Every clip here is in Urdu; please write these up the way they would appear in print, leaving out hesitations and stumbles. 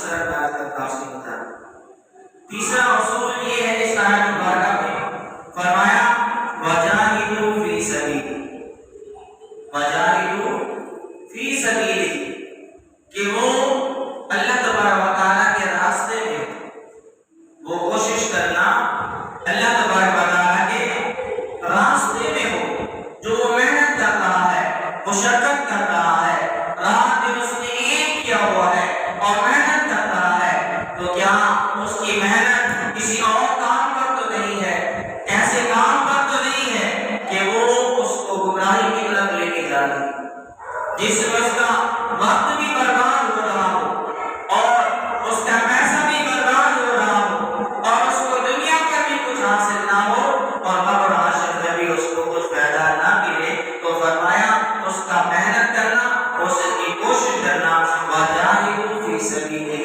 دوسرا انداز کا تفصیل ہوتا ہے۔ تیسرا اصول یہ ہے اس آیت مبارکہ میں فرمایا وجاہدوا فی سبیلہ، وجاہدوا فی سبیلہ، کہ وہ اللہ تبارک و تعالیٰ کے راستے میں وہ کوشش کرنا، اللہ تبارک و تعالیٰ کے راستے میں ہو، جو وہ محنت کر رہا ہے، مشقت کر رہا ہے، رات دن اس نے ایک کیا ہوا ہے اور محنت کر رہا ہے، تو کیا اس کی محنت کسی اور کام پر تو نہیں ہے، ایسے کام پر تو نہیں ہے کہ وہ اس کو گمراہی کی طرف لے کے جا رہی، جس میں اس کا وقت بھی برباد ہو رہا ہو اور اس کا پیسہ بھی برباد ہو رہا ہو اور اس کو دنیا پر بھی کچھ حاصل نہ ہو اور قبر حشر میں بھی اس کو کچھ فائدہ نہ ملے، تو فرمایا اس کا محنت کرنا، اس کی کوشش کرنا، وجاہدوا فی سبیلہ،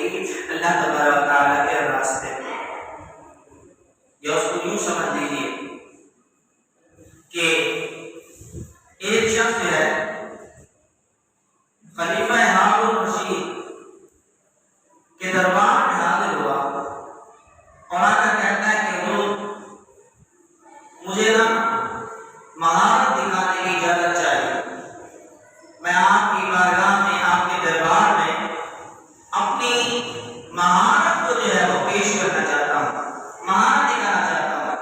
اللہ تبارک و تعالیٰ کے راستے میں۔ یا اس کو یوں سمجھ لیجیے کہ ایک شخص جو ہے خلیفہ ہارون رشید کے دربار میں حاضر ہوا اور آ کر کہتا ہے کہ حضور مجھے نا مہارت دکھانے کی اجازت چاہیے، میں آپ کی بارگاہ میں، آپ کے دربار میں اپنی مہارت کو جو ہے وہ پیش کرنا چاہتا ہوں، مہارت دکھانا چاہتا ہوں۔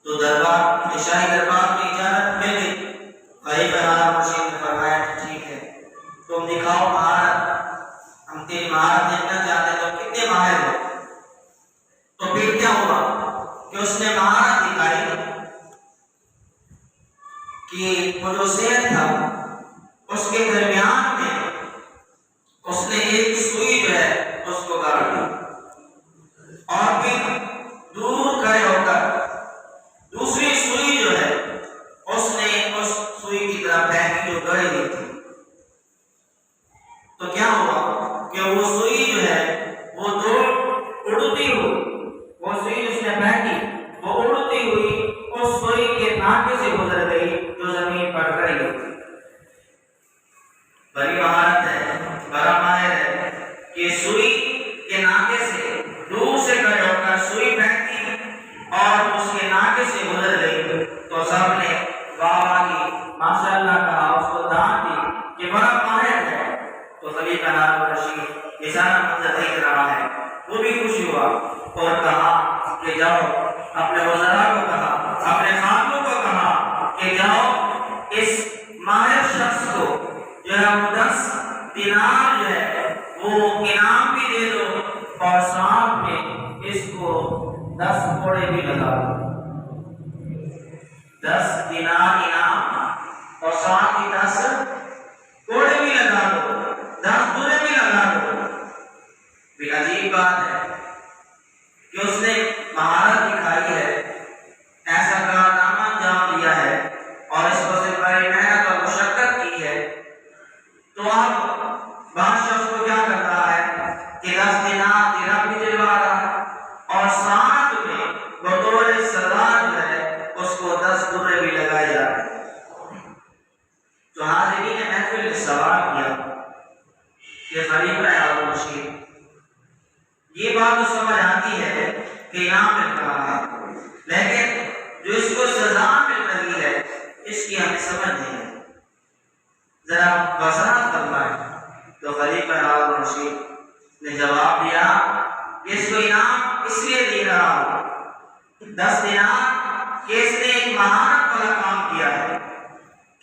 تو دربار شاہی دربار میں اجازت مل گئی۔ خلیفہ ہارون رشید نے فرمایا ٹھیک ہے، تم دکھاؤ مہارت، ہم تیری مہارت دیکھنا چاہتے ہیں، تو کتنے ماہر ہو؟ تو پھر کیا ہوا کہ اس نے مہارت دکھائی کہ وہ جو شیر تھا اس کے درمیان میں اس نے ایک سوئی جو ہے اس کو گاڑ دی اور پھر دور کھڑے ہو کر دوسری سوئی جو ہے اس نے اس سوئی کی طرف پھینکی جو گڑی ہوئی تھی۔ تو کیا ہوا کہ وہ سوئی جو ہے وہ دور اڑتی ہوئی، وہ سوئی اس نے پھینکی وہ اڑتی ہوئی اس سوئی کے ناکے سے گزر گئی جو زمین پر کھڑی ہوئی۔ بڑی مہارت ہے، بڑا ماہر ہے کہ سوئی کے ناکے سے دور سے کھڑے ہو کر سوئی پھینکی اور اس کے ناکے سے گزر گئی، تو سب نے واہ واہ کی، ماشاء اللہ کہا، اس کو داد دی کہ بڑا ماہر ہے۔ تو خلیفہ ہارون رشید یہ سارا منظر دیکھ رہا ہے، وہ بھی خوش ہوا اور کہا کہ جاؤ، اپنے وزراء کو کہا، اپنے خادموں کو کہا کہ جاؤ اس ماہر شخص کو جو ہے 10 دینار جو ہے وہ انعام بھی دے دو اور ساتھ میں اس کو 10 گھوڑے بھی لگا دو، 10 دینار انعام اور ساتھ ہی 10 گھوڑے بھی لگا دو، 10 گھوڑے بھی لگا دو۔ بھی عجیب بات ہے کہ اس نے مہارت دکھائی ہے، ایسا کارنامہ انجام دیا ہے اور اس کو سے بڑی محنت اور مشقت کی ہے، تو اب بادشاہ اس کو کیا کر رہا ہے کہ 10 دینار درہم بھی دلوا رہا ہے اور ساتھ میں بطور سزا جو ہے اس کو 10 گھوڑے بھی لگائے جا رہے ہیں۔ تو حاضرین محفل نے سوال کیا کہ خلیفہ ہارون رشید، یہ بات تو سمجھ آتی ہے کہ انعام مل رہا ہے، لیکن جو اس کو سزا مل رہی ہے اس کی ہمیں سمجھ نہیں ہے، ذرا وضاحت فرمائیں۔ تو خلیفہ ہارون رشید نے جواب دیا کہ اس کو انعام اس لیے دے رہا ہوں 10 دینار کہ اس نے ایک مہارت والا کام کیا ہے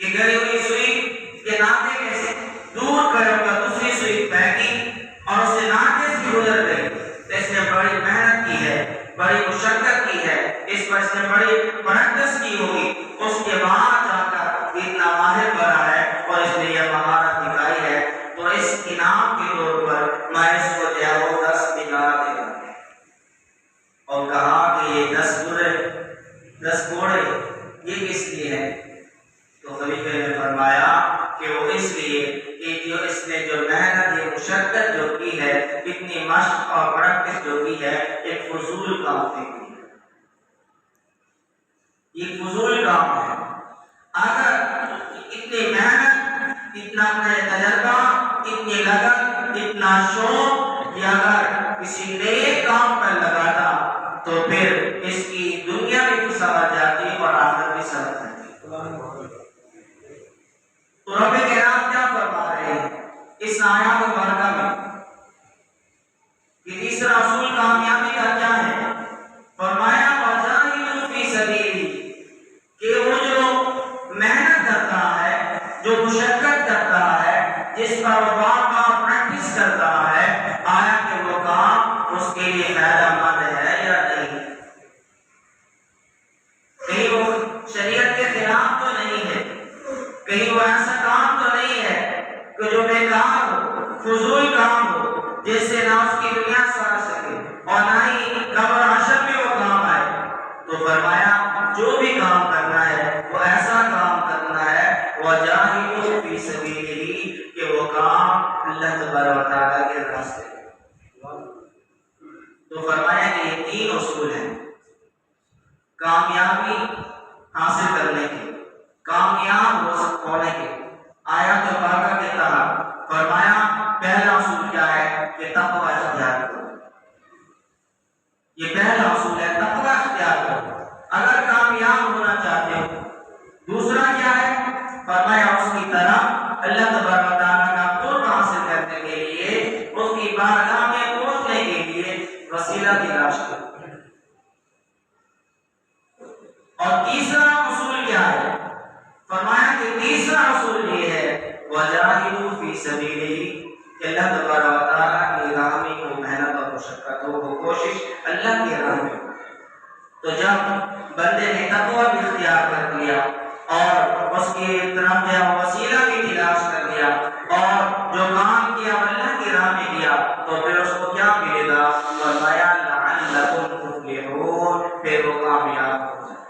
کہ گری ہوئی سوئی کے ناکے میں سے دور کھڑے ہو کر دوسری سوئی پھینکی اور اس سے ناکے سے گزر گئی، تو اس نے بڑی محنت کی ہے، بڑی مشقت کی ہے، اس پر اس نے بڑی پریکٹس کی ہوگی، اس کے بعد جا کر اتنا ماہر بنا ہے اور اس نے یہ مہارت دکھائی ہے، تو اس انعام کے طور پر میں اس کو جو ہے وہ 10 دینار دے گا۔ اور کہا کہ یہ 10 گھوڑے یہ کس لیے ہے؟ تو خلیفہ نے فرمایا کہ وہ اس لیے کہ جو اس نے جو محنت یہ مشقت جو کی ہے، اتنی مشق اور پریکٹس جو کی ہے، ایک فضول کام نہیں کی ہے، یہ فضول کام ہے۔ اگر اتنی محنت، اتنا تجربہ، اتنی لگن، اتنا شوق یہ اگر کسی نئے کام پر لگاتا تو پھر اس کی دنیا بھی سنور جاتی اور آخرت بھی سنور جاتی۔ تو رب کرام کیا فرما رہے ہیں اس آیات مبارکہ میں کہ تیسرا اصول کامیابی کا کیا ہے؟ فرمایا وَجَاهِدُوا فِي سَبِيلِهِ، کہ وہ جو محنت کرتا ہے، جو مشقت کرتا ہے، جس کا وہ بار پریکٹس کرتا ہے، آیا کہ وہ کام اس کے لیے فائدہ مند ہے یا نہیں؟ کہیں وہ شریعت کے خلاف تو نہیں ہے، کہیں وہ ایسا کام تو نہیں ہے کہ جو بیکار ہو، فضول کام ہو، جس سے نہ اس کی دنیا سر سکے اور نہ ہی قبر حشر میں وہ کام آئے۔ تو فرمایا جو بھی کام کرنا ہے وہ ایسا کام کرنا ہے وَجَاهِدُوا فِي سَبِيلِهِ، کہ وہ کام اللہ تبارک و تعالیٰ کے راستے۔ تو فرمایا کہ یہ تین اصول ہیں کامیابی حاصل کرنے کے، کامیاب ہونے کے۔ آیات مبارکہ کے تحت فرمایا پہلا اصول کیا ہے کہ تقوی اختیار کرو، یہ پہلا اصول ہے تقوی اختیار کرو اگر کامیاب ہونا چاہتے ہو۔ دوسرا کیا ہے؟ فرمایا اس کی طرف اللہ تبارک و تعالیٰ کا قرب حاصل کرنے کے لیے، اس کی بارگاہ میں پہنچنے کے لیے وسیلہ تلاش کرو۔ اور تیسرا اصول کیا ہے؟ فرمایا کہ تیسرا اصول یہ ہے وَجَاهِدُوا فِي سَبِيلِهِ، کہ اللہ تبارک و تعالیٰ کی راہ میں کو محنت اور مشقتوں کو کوشش اللہ کی راہ میں۔ تو جب بندے نے تقوی بھی اختیار کر لیا اور اس کی طرف جو وسیلہ بھی تلاش کر لیا اور جو کام کیا اللہ کی راہ میں کیا، تو پھر اس کو کیا ملے گا؟ فرمایا لَعَلَّكُمْ تُفْلِحُونَ، پھر وہ کامیاب ہو جائے۔